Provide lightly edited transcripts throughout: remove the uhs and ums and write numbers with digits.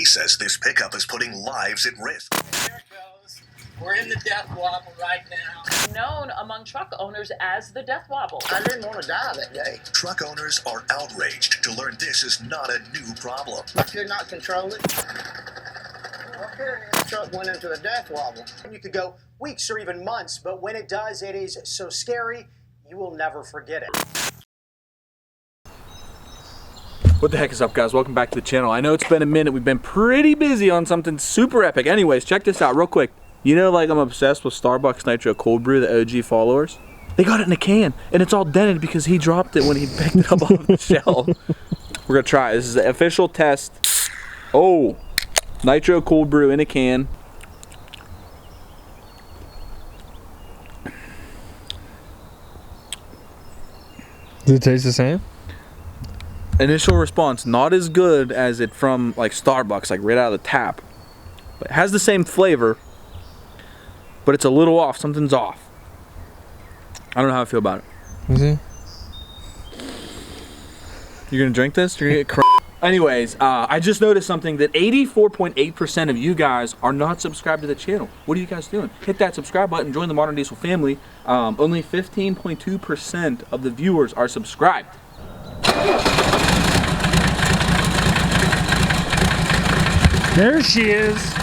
He says this pickup is putting lives at risk. There it goes. We're in the death wobble right now. Known among truck owners as the death wobble. I didn't want to die that day. Truck owners are outraged to learn this is not a new problem. I could not control it. The truck went into the death wobble. You could go weeks or even months, but when it does, it is so scary, you will never forget it. What the heck is up, guys? Welcome back to the channel. I know it's been a minute. We've been pretty busy on something super epic. Anyways, check this out real quick. You know, like, I'm obsessed with Starbucks Nitro Cold Brew, the OG followers. They got it in a can, and it's all dented because he dropped it when he picked it up off the shelf. We're gonna try it. This is the official test. Oh, Nitro Cold Brew in a can. Does it taste the same? Initial response, not as good as it from like Starbucks, like right out of the tap. But it has the same flavor, but it's a little off. Something's off. I don't know how I feel about it. Is it? You're gonna drink this? You're gonna get crazy. Anyways, I just noticed something that 84.8% of you guys are not subscribed to the channel. What are you guys doing? Hit that subscribe button, join the Modern Diesel family. Only 15.2% of the viewers are subscribed. There she is.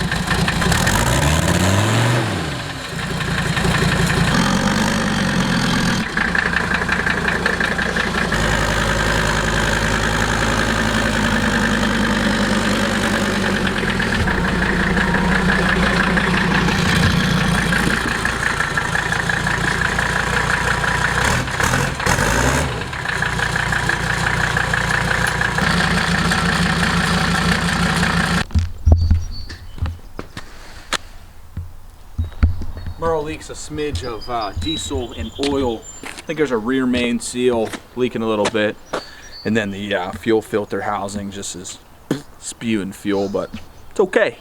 Merle leaks a smidge of diesel and oil. I think there's a rear main seal leaking a little bit. And then the fuel filter housing just is spewing fuel, but it's okay.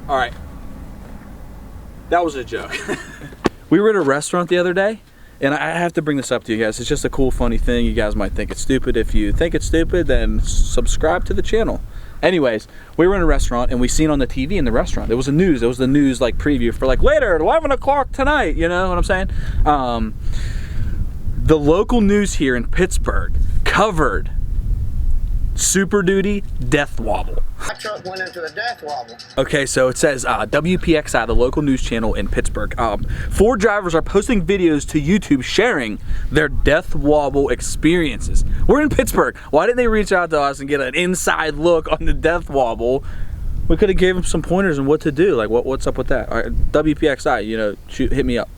Alright, that was a joke. We were at a restaurant the other day, and I have to bring this up to you guys. It's just a cool, funny thing. You guys might think it's stupid. If you think it's stupid, then subscribe to the channel. Anyways, we were in a restaurant, and we seen on the TV in the restaurant, it was the news like preview for like later at 11 o'clock tonight, you know what I'm saying? The local news here in Pittsburgh covered Super Duty death wobble. My truck went into the death wobble. Okay, so it says WPXI, the local news channel in Pittsburgh. 4 drivers are posting videos to YouTube sharing their death wobble experiences. We're in Pittsburgh. Why didn't they reach out to us and get an inside look on the death wobble? We could have gave them some pointers on what to do. Like, what's up with that? All right, WPXI, you know, hit me up.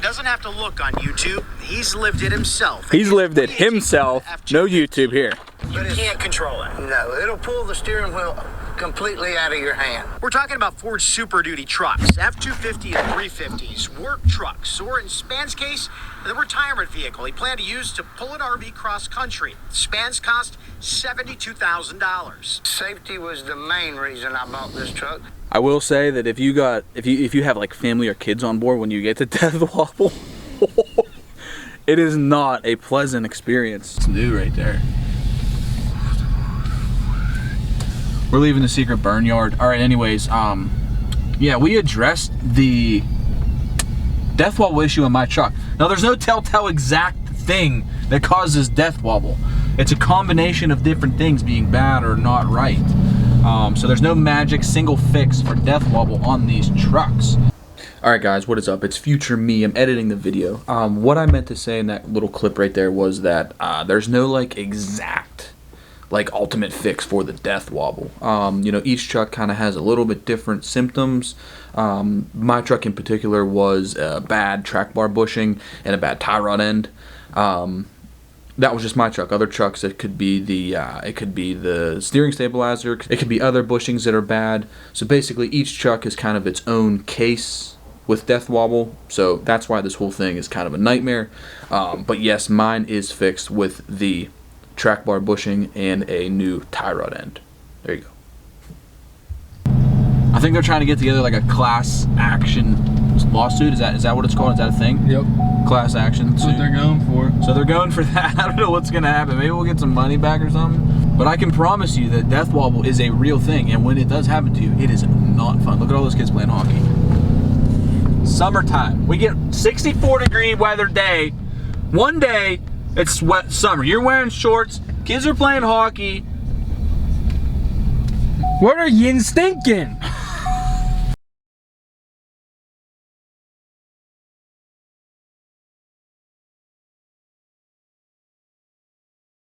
Doesn't have to look on YouTube. He's lived it himself. He's lived it himself. No YouTube here. You can't control it. No, it'll pull the steering wheel completely out of your hand. We're talking about Ford Super Duty trucks, F250 and 350s, work trucks, or in Span's case, the retirement vehicle he planned to use to pull an RV cross country. Span's cost $72,000. Safety was the main reason I bought this truck. I will say that if you have like family or kids on board when you get to death wobble, it is not a pleasant experience. It's new right there. We're leaving the secret burn yard. All right, anyways, yeah, we addressed the death wobble issue in my truck. Now, there's no telltale exact thing that causes death wobble. It's a combination of different things being bad or not right. So there's no magic single fix for death wobble on these trucks. Alright guys, what is up? It's future me. I'm editing the video. What I meant to say in that little clip right there was that there's no like exact like ultimate fix for the death wobble. You know, each truck kind of has a little bit different symptoms. My truck in particular was bad track bar bushing and a bad tie rod end. that was just my truck. Other trucks, it could be the steering stabilizer. It could be other bushings that are bad. So basically, each truck is kind of its own case with death wobble. So that's why this whole thing is kind of a nightmare. But yes, mine is fixed with the track bar bushing and a new tie rod end. There you go. I think they're trying to get together like a class action lawsuit. Is that what it's called? Is that a thing? Yep. Class action. That's what they're going for. So they're going for that. I don't know what's gonna happen. Maybe we'll get some money back or something. But I can promise you that death wobble is a real thing, and when it does happen to you, it is not fun. Look at all those kids playing hockey. Summertime. We get 64-degree weather day. One day it's wet summer. You're wearing shorts. Kids are playing hockey. What are you thinking?